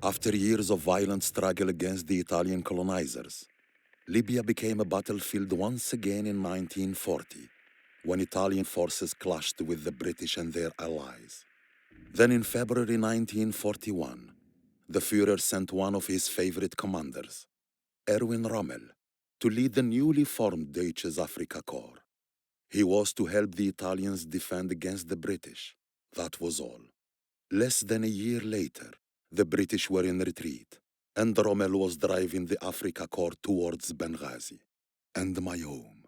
After years of violent struggle against the Italian colonizers, Libya became a battlefield once again in 1940, when Italian forces clashed with the British and their allies. Then in February 1941, the Führer sent one of his favorite commanders, Erwin Rommel, to lead the newly formed Deutsches Afrika Korps. He was to help the Italians defend against the British. That was all. Less than a year later, the British were in retreat, and Rommel was driving the Afrika Korps towards Benghazi and my home.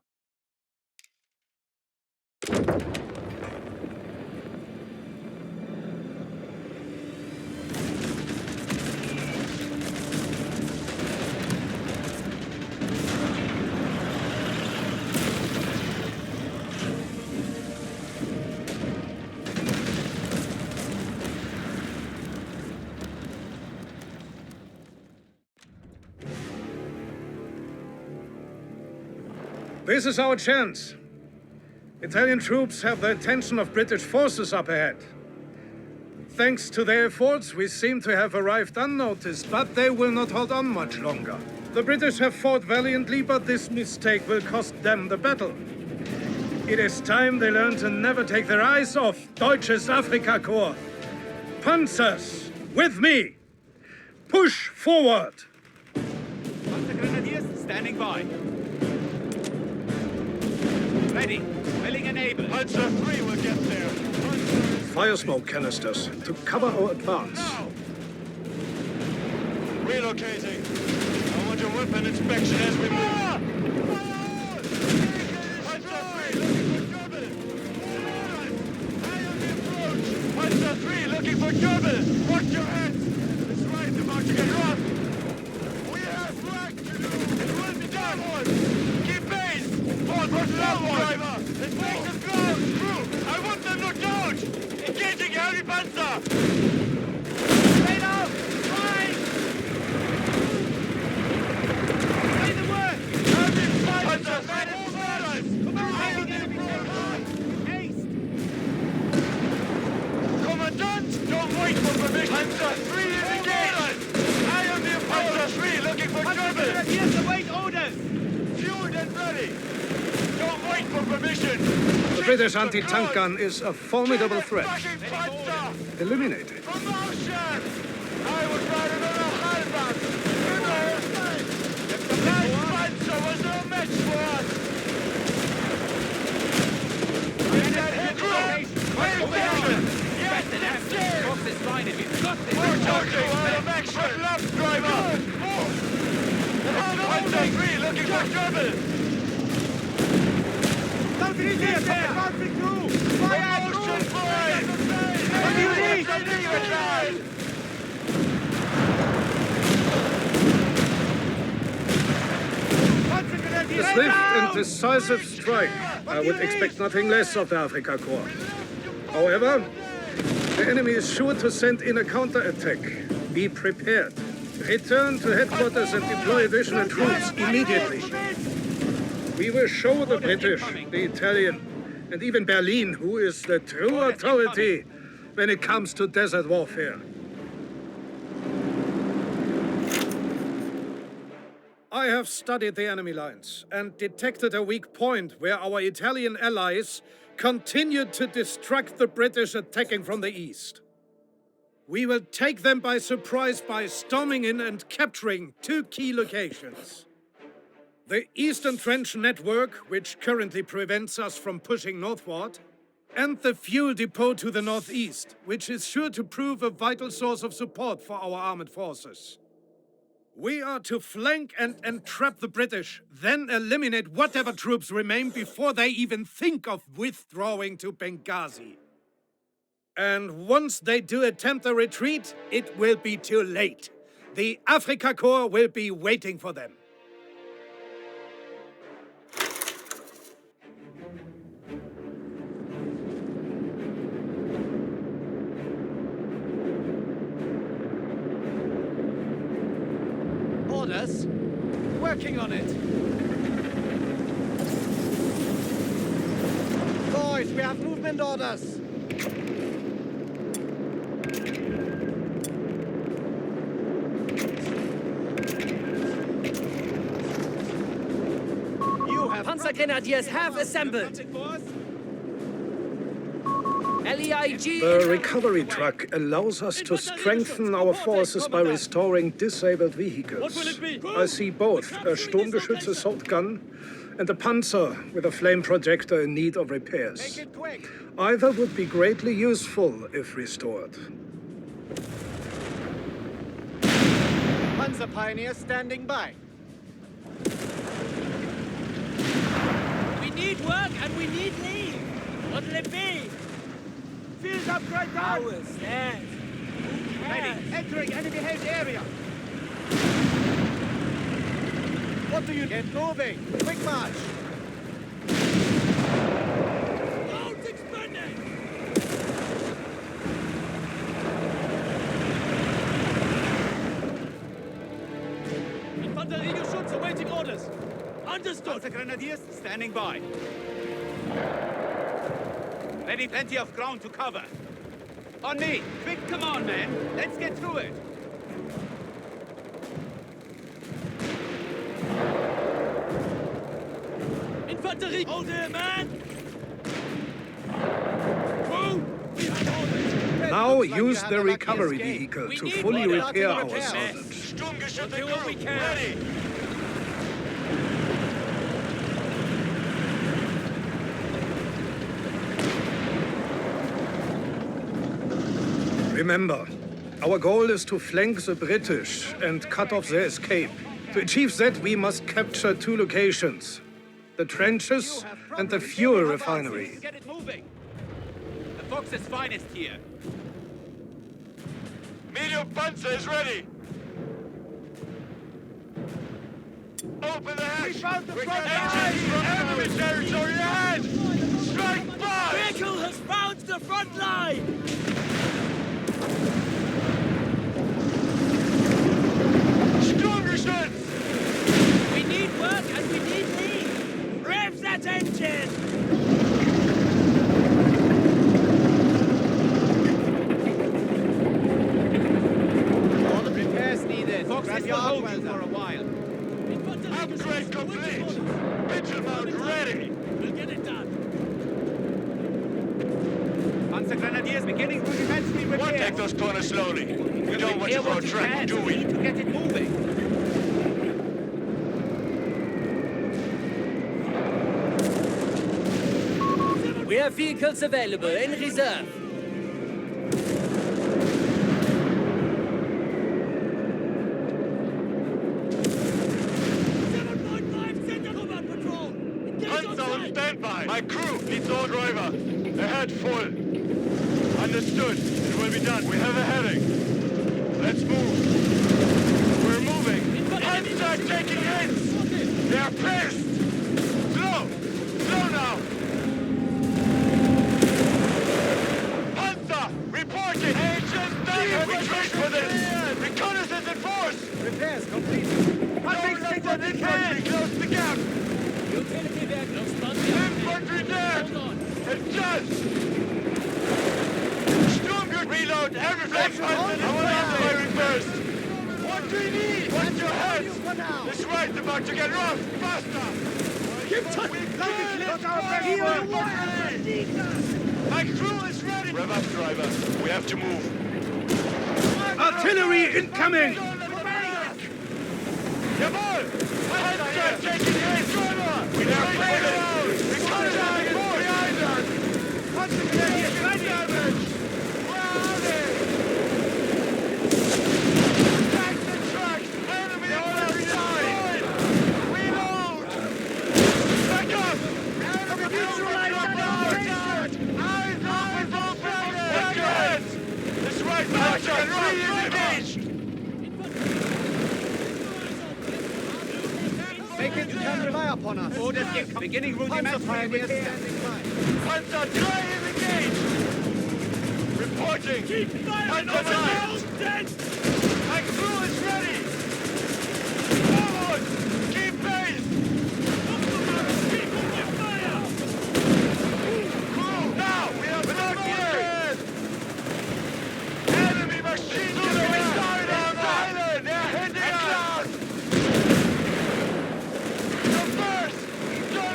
This is our chance. Italian troops have the attention of British forces up ahead. Thanks to their efforts, we seem to have arrived unnoticed, but they will not hold on much longer. The British have fought valiantly, but this mistake will cost them the battle. It is time they learn to never take their eyes off Deutsches Afrika Korps. Panzers, with me! Push forward! Panzer Grenadiers standing by. Ready. Willing and able. Panzer III will get there. Fire smoke canisters to cover our advance. Now! Relocating. I want your weapon inspection as we move. Panzer III looking for trouble. Eye on the approach. Panzer III looking for trouble. Watch your heads. It's right about to get rough. We have work to do. It will be done. Keep pace. Fall for forward. Driver. Let's make them go. Through. I want them knocked out. Engaging heavy panzer. Straight up. Right. Say the word. Heavy panzer. Come on. Haste. Commandant, don't wait for permission. Panzer III is engaged. I am the Panzer III looking for trouble. Grenadiers await orders. Fueled and ready. Don't wait for permission. The British anti-tank gun is a formidable threat. Panzer. Eliminate it. Promotion. I was riding on a Halbach. That Panzer was no match for us. Yes, that's it. Cross this line if you've got this. We're talking out of action. Good luck, driver. Panzer III looking for trouble. Something is here, sir. Advancing through. Fire Promotion through. point. What do you need? Panzer A Grenadiers swift and down. decisive strike. I would expect nothing less of the Afrika Korps. However, the enemy is sure to send in a counterattack. Be prepared. Return to headquarters and deploy additional troops immediately. We will show the British, the Italian, and even Berlin who is the true authority when it comes to desert warfare. I have studied the enemy lines and detected a weak point where our Italian allies continued to distract the British attacking from the east. We will take them by surprise by storming in and capturing two key locations. The Eastern Trench Network, which currently prevents us from pushing northward, and the fuel depot to the northeast, which is sure to prove a vital source of support for our armed forces. We are to flank and entrap the British, then eliminate whatever troops remain before they even think of withdrawing to Benghazi. And once they do attempt a retreat, it will be too late. The Afrika Korps will be waiting for them. Orders. Working on it. Boys, we have movement orders. Panzergrenadiers have assembled. LEIG. The recovery truck allows us to strengthen our forces by restoring disabled vehicles. I see both a Sturmgeschütz assault gun and a Panzer with a flame projector in need of repairs. Make it quick. Either would be greatly useful if restored. Panzer Pioneer standing by. We need work and we need leave. What'll it be? Field upgrade down. Ours, yes. Ready. Entering enemy held area. What do you get moving? Quick march. Loads expanded. Infanteriegeschütz awaiting orders. Understood. Panzer Grenadiers standing by. Ready, plenty of ground to cover. On me! Quick, come on, man! Let's get through it! Infanterie! Hold there, man! Crew! We have orders! Now Looks like use you have the a lucky recovery escape. vehicle We to need fully more repair our repairs. salvage. Sturmgeschütze Do what we crew, can. ready! Remember, our goal is to flank the British and cut off their escape. To achieve that, we must capture two locations: the trenches and the fuel refinery. Get it moving! The Fox's finest here. Medium Panzer is ready! Open the hatch! We found the front Engines line! from enemy territory ahead! Strike fire! Vehicle has found the front line! Sturmgeschütz! We need work and we need leave! Rev that engine! All the repairs needed. Fox Grab is your will hold arc you for welder. a while. Upgrade complete! Vigil mode ready! We'll get it done. Panzer Grenadiers beginning rudimentary repairs. One take those corners slowly. We don't want to Repair go what you track, can. do We we? need to get it moving. We have vehicles available in reserve. Panzer on standby! My crew needs all driver. Ahead full. Understood. It will be done. We have a heading. Let's move. We're moving. Panzer taking hits! They are pissed! Slow! Slow now! Panzer! Reporting! HSW! Retreat for this! Reconnaissance in force! Repairs complete. Don't let them infantry close the gap! Utility vehicles not Infantry there! Adjust! Sturmgeschütz! Reload everything! I will not firing first! What do you need? Watch your heads! For now. This right's about to get rough! Faster! Give time! Look our best work. My crew is ready! Rev up, driver. We have to move. Artillery incoming! Jawohl! Panzer taking hits! Driver! We are playing around! Reconnaissance in force! Behind us! Panzer taking head damage! Where are they? Tanks and trucks! Enemy on our side! Reload! Back up! Enemy neutralized! Eyes open! Watch your heads! This right Panzer 3 is engaged! Make it can rely upon us. Orders incoming. Beginning Panzer rudimentary Pioneer repairs. standing by. Panzer 3 is engaged! Reporting! Panzer 9! My crew is ready! Forward! Keep pace! Crew, now! We have no gear! Enemy machine gun started on island! They're hitting us! The first!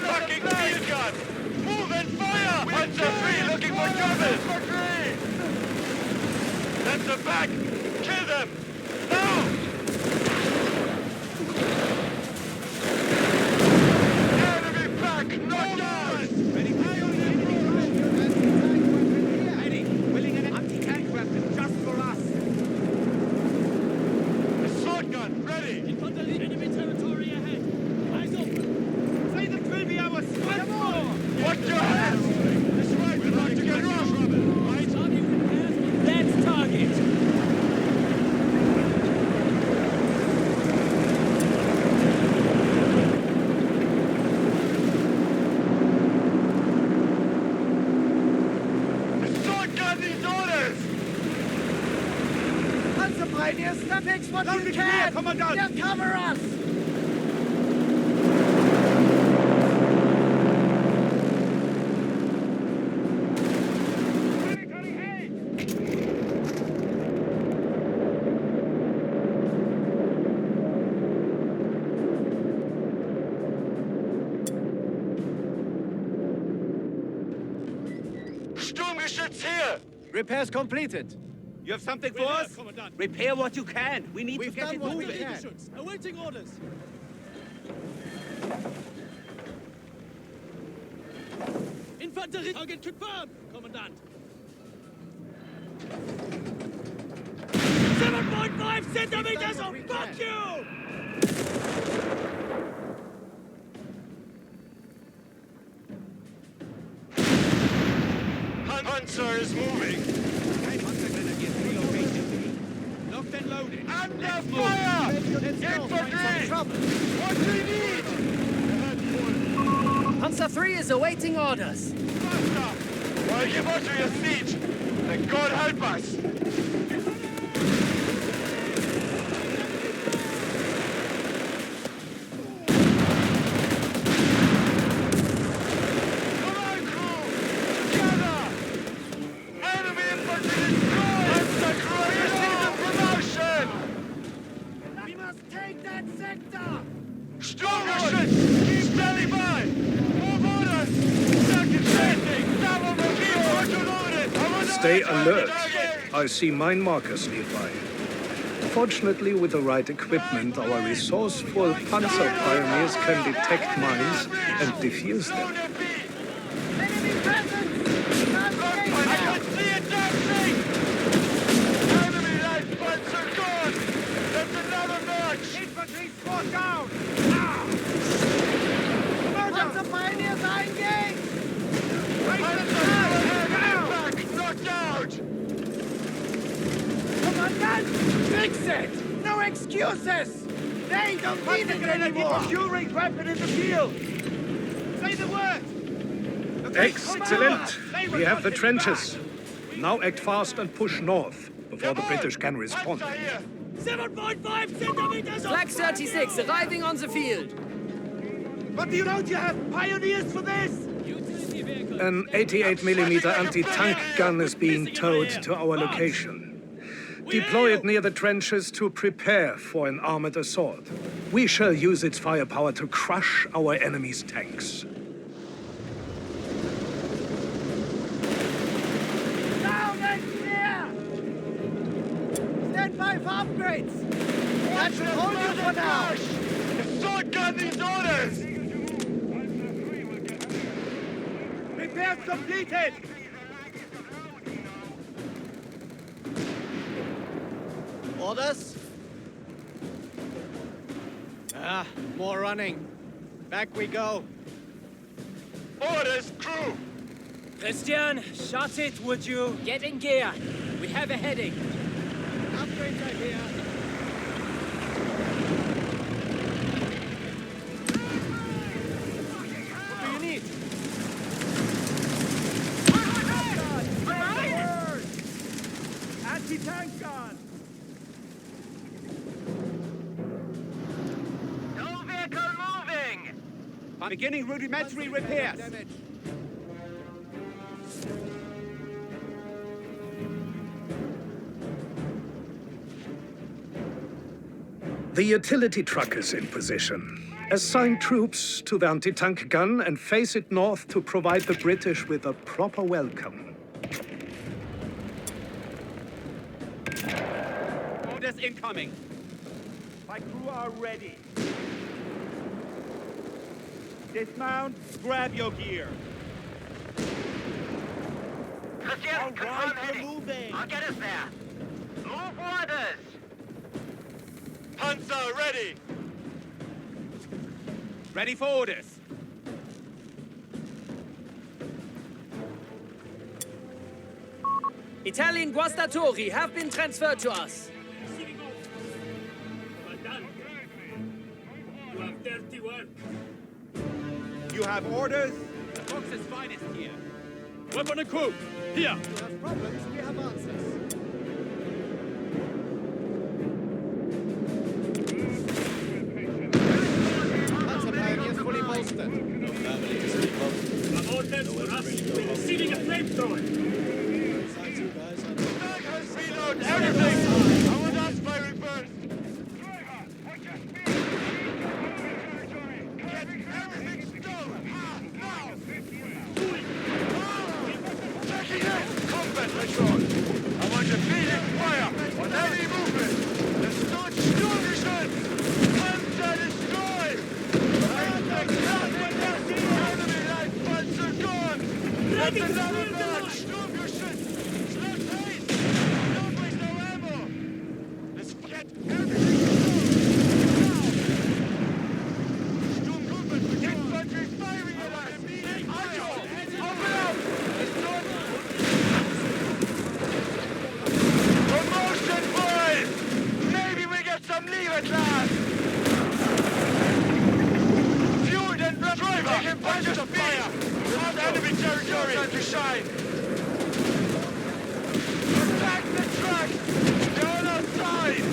Fucking Infantry! That's the back! Kill them! Now! Enemy back! Knock down! Ready? Ready? Willing an anti-tank weapon just for us. Assault gun, ready! Infanterie, enemy territory ahead. Eyes open. Say the drill be our sweat more! Watch your hands! This way, we're about to get rough! Right, target repairs. Let's target. Assault gun these orders! Panzer Pioneers, that takes what Loud you and clear, can! Commandant! They'll cover us! Sturmgeschütz here! Repairs completed. You have something for We're there, us? Commandant. Repair what you can. We need We've to get done it what we moving. can. Schutz, awaiting orders. Infanterie, target confirmed, Commandant. 7.5 centimeters what of we fuck can. you! Panzer is moving! Locked and loaded. Under fire! Let's go, find some Infantry! trouble. What we need! Panzer 3 is awaiting orders. Faster! While give us to your siege! Then God help us! Come on, crew! Together! Enemy infantry destroyed! Panzer crew, receive the promotion! We must take that sector! Sturmgeschütz! Keep standing by! Move orders! Second landing! Double mobile! Autoloaded! Stay alert. I see mine markers nearby. Fortunately, with the right equipment, our resourceful Panzer pioneers can detect mines and defuse them. Enemy presence! I can see it dancing! Enemy light Panzer gone! That's another notch! Infantry squad down! Panzer Pioneers are engaged! Panzer back! Knocked out! Commandant, fix it! No excuses! They don't need it anymore! Fury weapon in the field! Say the word! Excellent! We have the trenches. Now act fast and push north before the British can respond. Panzer here! 7.5 centimeters of Black 36 arriving on the field. What do you know? You have pioneers for this? utility vehicle. An 88mm anti-tank gun is being towed to our location. Deploy it near the trenches to prepare for an armored assault. We shall use its firepower to crush our enemy's tanks. Down and clear! Stand by for upgrades! That should hold you for now! Assault gun these orders! Repairs completed! Orders? More running. Back we go. Orders, crew! Christian, shut it, would you? Get in gear. We have a heading. Upgrades are here. What do you need? Anti-tank gun! No vehicle moving! Beginning rudimentary repairs. Damage. The utility truck is in position. Assign troops to the anti-tank gun and face it north to provide the British with a proper welcome. Orders incoming. My crew are ready. Dismount, grab your gear. Christian, confirm heading. moving. I'll get us there. Move orders. Panzer, ready. Ready for orders. Italian Guastatori have been transferred to us. You have dirty work. You have orders? The Fox's finest here. Weapon and crew, here. Have orders for us. We're receiving a flamethrower. Reload everything! I want us firing first! Get everything stowed! Now! Taking it! Combat patrol! I want you feeding fire on any movement! Let's start Sturmgeschütz! Panzer destroyed! Enemy light Panzer gone! That's another batch! Sturmgeschütz! Slow pace! Don't waste no ammo! Let's get everything now! Sturmgruppen! Infantry firing at us! Anjo! Open up! Let's do it! Promotion, boys! Maybe we get some leave at last! Fueled and driver! Taking punches of fire! On enemy territory! Time to shine! Attack the truck! They're on our side!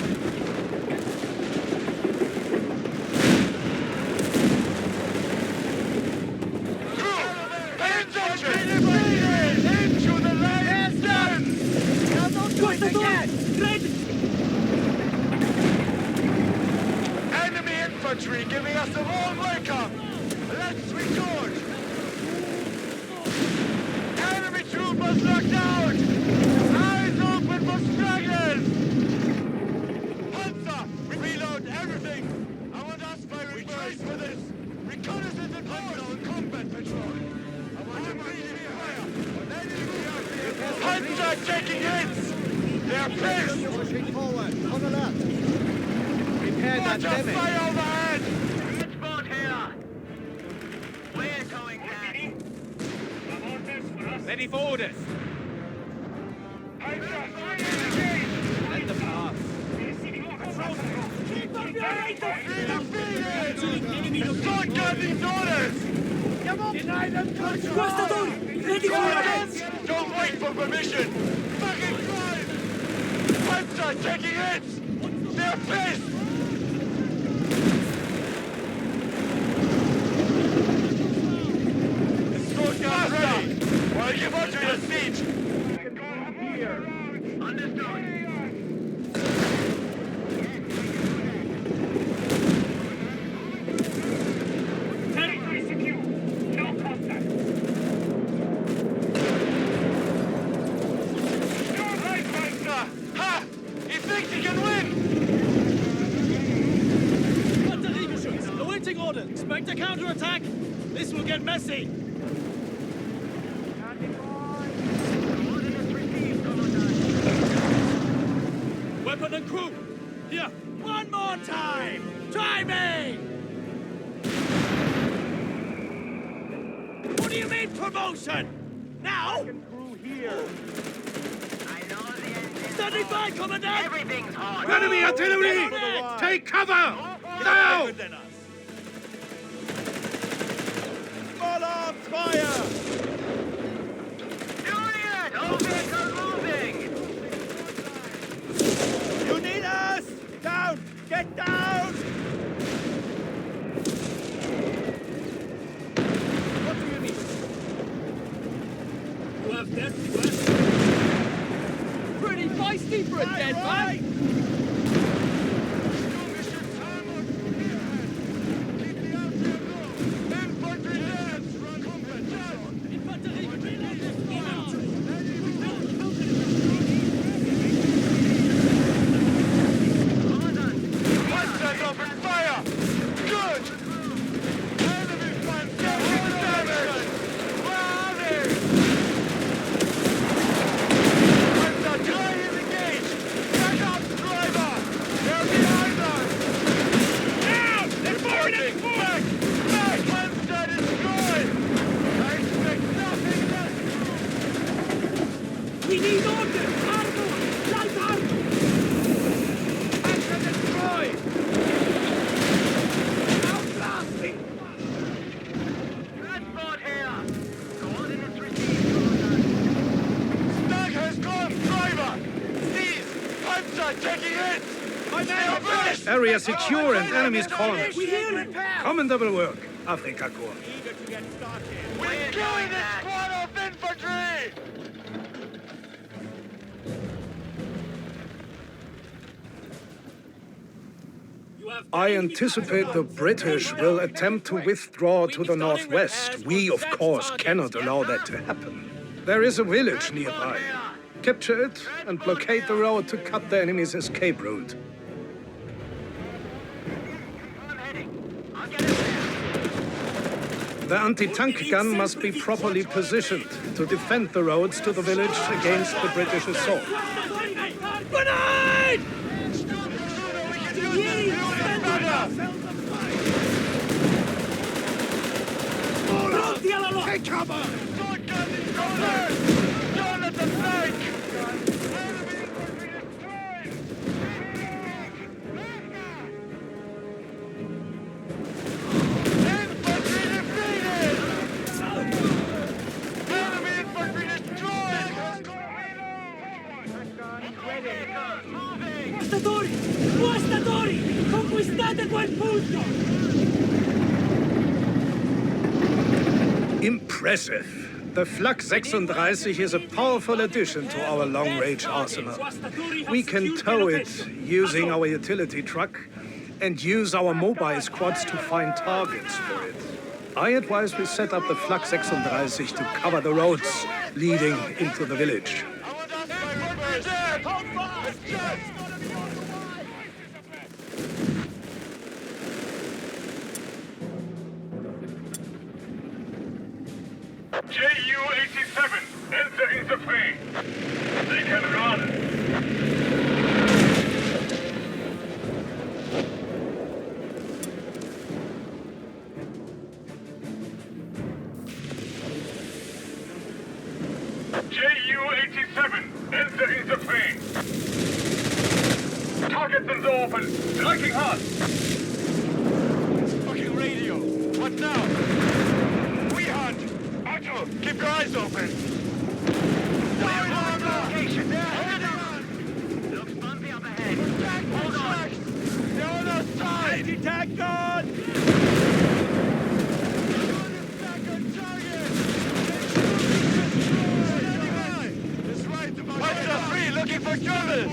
Crew! Infantry! Into the lion's den! Now don't do it again! Enemy infantry giving us a warm welcome! Let's recharge! Enemy troopers locked out! Eyes open for stragglers! Panzer! Reload everything! I want us firing first for this! Reconnaissance and combat patrol! I want you breathing fire! Panzer taking hits! They're pissed! Pushing forward, on the left. Prepare that damage! Fire overhead! Switchboard here. We're going down. Have orders for us. Ready for orders. Let them pass. Receiving orders. Keep up your right of Defeated! Start these orders! Deny them control. Guastatori, ready for orders. Don't wait for permission! Fucking drive! Panzer taking hits! They're pissed! Escort guns ready! While give up to your siege! Understood. Territory secure. No contact. You're right, Panzer! Ha! He thinks he can win! Batteriegeschütz, awaiting order. Expect a counterattack. This will get messy. Weapon and crew, here. One more time. Try me. What do you mean promotion? Now? Crew here! I know the engine. Standing by, Commandant. Everything's hot. Enemy artillery! Take cover! Now! Than us! Fall off fire! Juliet! All vehicles moving! You need us! Down! Get down! What do you mean? You have dirty work. Pretty feisty for a dead man. Infanterie, reload. Transport here! Coordinates received. Snag has gone, driver! These pipes are taking it! My men are finished! Area secure and enemies cornered. We hear repair! Commendable work, Afrika Korps. Eager to get started. We're killing this squad of infantry! I anticipate the British will attempt to withdraw to the northwest. We, of course, cannot allow that to happen. There is a village nearby. Capture it and blockade the road to cut the enemy's escape route. I'm heading. I'll get it there. The anti-tank gun must be properly positioned to defend the roads to the village against the British assault. Grenade! Take cover! Sword gun is cornered! Don't let them flank! Enemy infantry destroyed! Infantry defeated! Enemy infantry destroyed! Moving! Guastatori! Guastatori! Conquistate quel punto! Impressive. The Flak 36 is a powerful addition to our long-range arsenal. We can tow it using our utility truck and use our mobile squads to find targets for it. I advise we set up the Flak 36 to cover the roads leading into the village. I want us by reverse! Hold fast! JU-87, entering the fray. They can run. JU-87, entering the fray. Target is open. Striking hard. Fucking radio! What now? We hunt! Otto, keep your eyes open! We're on location! They're heading on! Looks bumpy up ahead. Hold on! They're on our side! Anti-tank gun! Hunter 3 looking for trouble!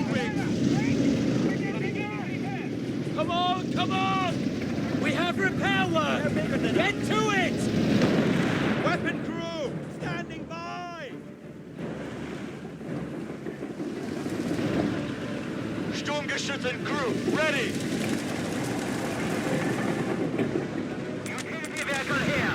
Come on, come on! We have repair work! Get to it! Weapon crew, standing by! Sturmgeschützen crew, ready! Utility vehicle here!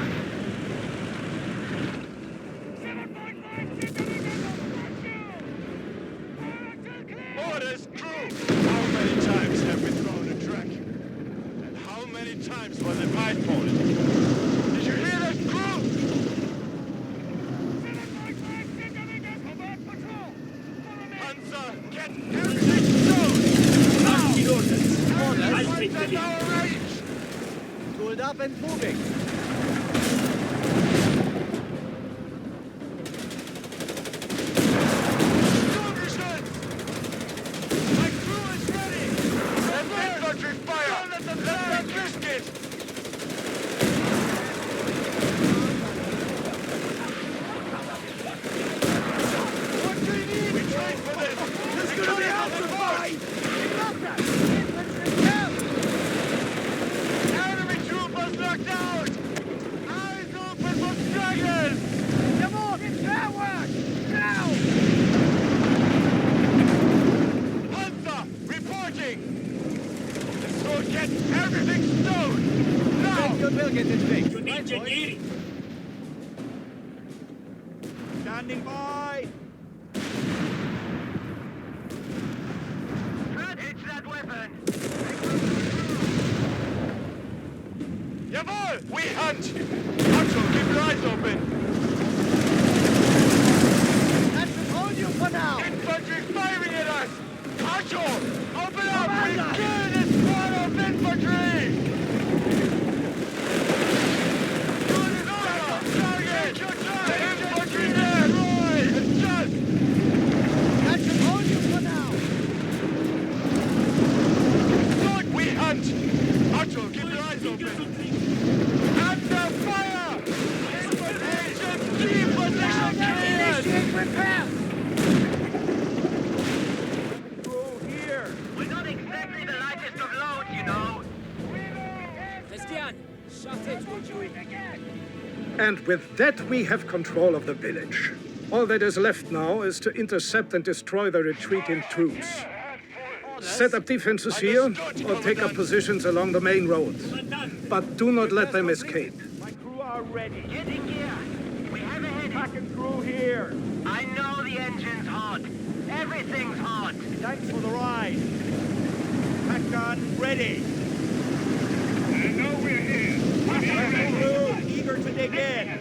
Orders, crew! How many times have we thrown a track? And how many times was it my fault? Did you hear that, crew? Panzer, get everything stowed! Now! I'll take the lead. Our range! Pulled up and moving. Sturmgeschütz! My crew is ready! Let infantry fire! Don't let them risk it! What do you need? We trained for this! This is gonna be out of fight! Enemy troopers knocked out! Eyes open for stragglers! Come on, it's their work! Now! Panzer, reporting! So get everything stowed! Now! We'll get it fixed. Ingegneri! Standing by! It's that weapon! Jawohl! We hunt! Otto, keep your eyes open! That should hold you for now. Get Archer! Open up! We kill this squad of infantry! Good is over! Target! The infantry there! Roy! Adjust! That should hold you for now. Good! We hunt! Archer, keep your eyes open! Under fire! HMG position cleared! Initiate repair. We're not exactly the lightest of loads, you know. Christian, shut it, would you? And with that, we have control of the village. All that is left now is to intercept and destroy the retreating troops. Set up defenses here, or take up positions along the main road. But do not let them escape. My crew are ready. Get in gear. We have a heading. Pack and crew here. I know the engine's hot. Everything's hot. Thanks for the ride. Pack gun ready. I know we're here. Crew eager to dig in.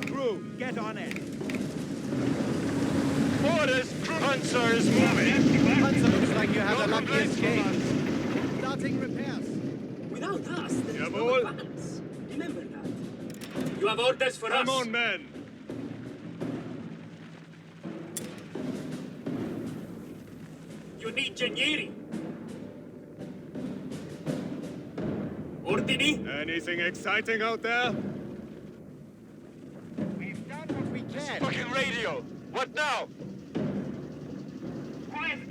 Crew, get on it. Orders, Panzer is moving. Panzer looks like you had a lucky escape. Starting repairs. Without us, there is no Jawohl. advance. Remember that. You have orders for us. Come on, men. You need Genieri. Ordini? Anything exciting out there? We've done what we can. Fucking radio. What now?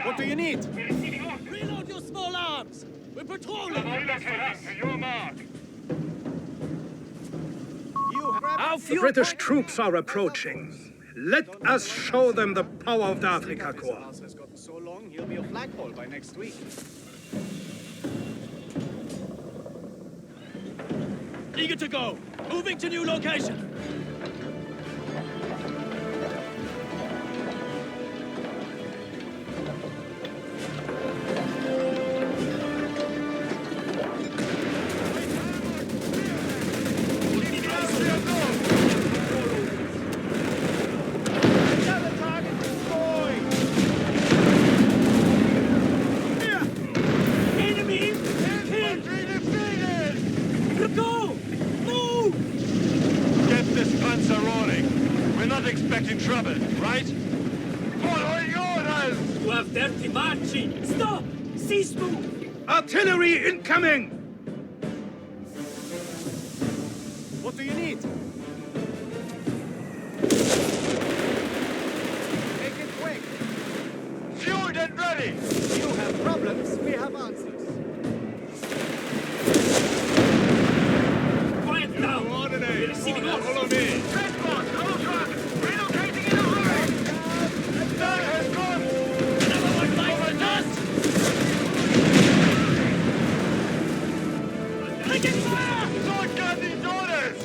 What do you need? Reload your small arms. We're patrolling. Your mark. You have The British troops are approaching. Let us show them the power of the Afrika Korps. house has gotten so long, he'll be a flagpole by next week. Eager to go. Moving to new location. Enemy! Infantry defeated! Go! Move! Get this Panzer rolling. We're not expecting trouble, right? Following orders! You have dirty marching. Stop! Cease move! Artillery incoming! What do you need? Make it quick. Fueled and ready! You have problems, we have answers. Quiet now! Coordinate! We're receiving orders. Follow me! Transport, whole truck. Relocating in a hurry. Attack has gone! Number one fight with us! Taking fire! Don't get these orders!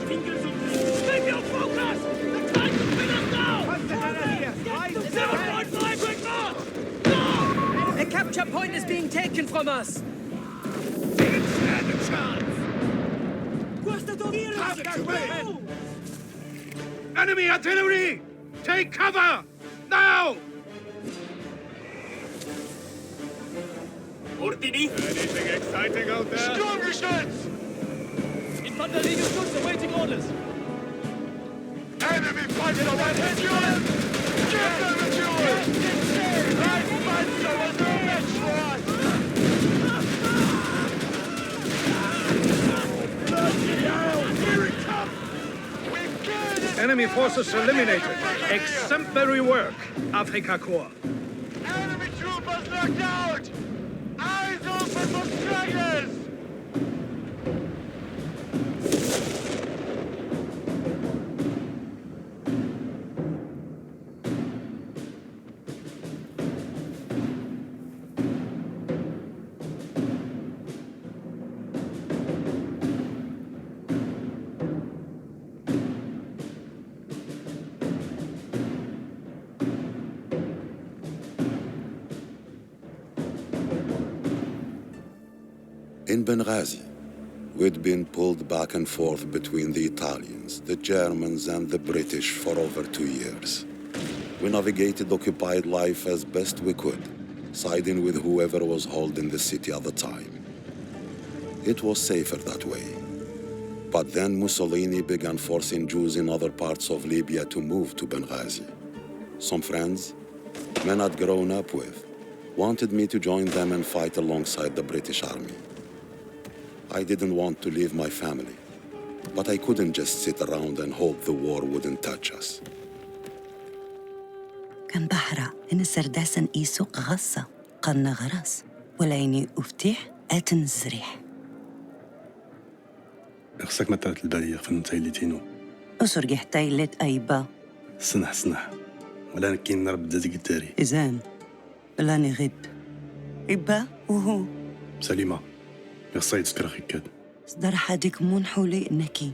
Fingers on this. Keep your focus! The time to win us now! What's the hell here? Why is 7.5 with march! No! A capture point is being taken from us! Didn't stand a chance! Enemy artillery! Take cover! Now! Ordini! Anything exciting out there? Sturmgeschütz! Infanteriegeschütz awaiting orders! Enemy Panzer was secured! Give them the fuel! That Panzer was no match for us! Bloody hell! Here it comes! We killed it! Enemy forces eliminated. Exemplary work, Afrika Korps. Enemy troopers knocked out! Eyes open for stragglers! In Benghazi, we'd been pulled back and forth between the Italians, the Germans, and the British for over 2 years. We navigated occupied life as best we could, siding with whoever was holding the city at the time. It was safer that way. But then Mussolini began forcing Jews in other parts of Libya to move to Benghazi. Some friends, men I'd grown up with, wanted me to join them and fight alongside the British Army. I didn't want to leave my family, but I couldn't just sit around and hope the war wouldn't touch us. كان بحرة إن السرداسن إيسوق غصة قلنا غرس وليني أفتح آتن الزريح. خصك ما تعرف البالية فن تايلتينو. أسرق حتايلت أيبا. سنح ولا نكين نرب دازي قتاري. إذن لا نغب. إبا وهو. سليمة يخصها يتسكر خيكاد. صدر حدك مون حولي إنكي.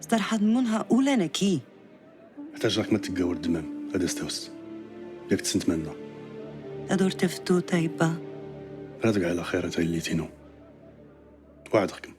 صدر حد منها أولا نكي. احتاج راك ما تتقاور الدمام. هذا استوس ياك تسنتمنى أدور تفتو تايبا رادك على خير تايليتينو وعدك